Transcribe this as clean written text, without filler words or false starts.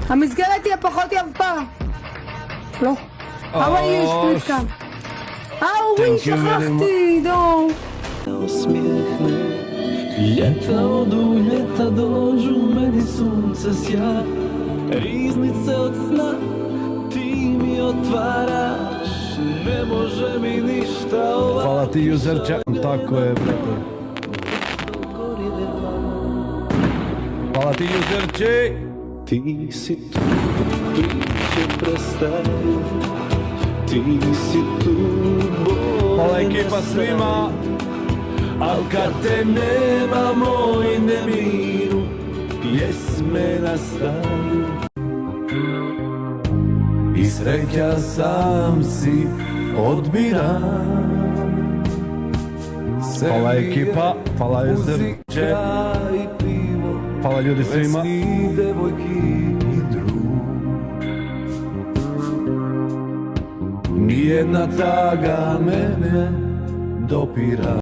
המסגרת היא הפחות יפה. לא. How are you, שפריצקה? אורי, שכחתי, דו. Ljeta odu, ljeta dođu, meni sunce sja. Riznice od sna, ti mi otvaraš, ne može mi ništa ovako. Hvala ti, Juzerče. Tako je, brate. Hvala ti, Juzerče. Ti si tu, priče prestaju. Ti si tu, Hvala ekipa svima. al kad te nema moj nemiru, pjesme nastaju. I sreća sam si odbiram. Hvala ekipa, hvala Juzerče. Hvala ljudi svima. Nijedna taga mene dopira.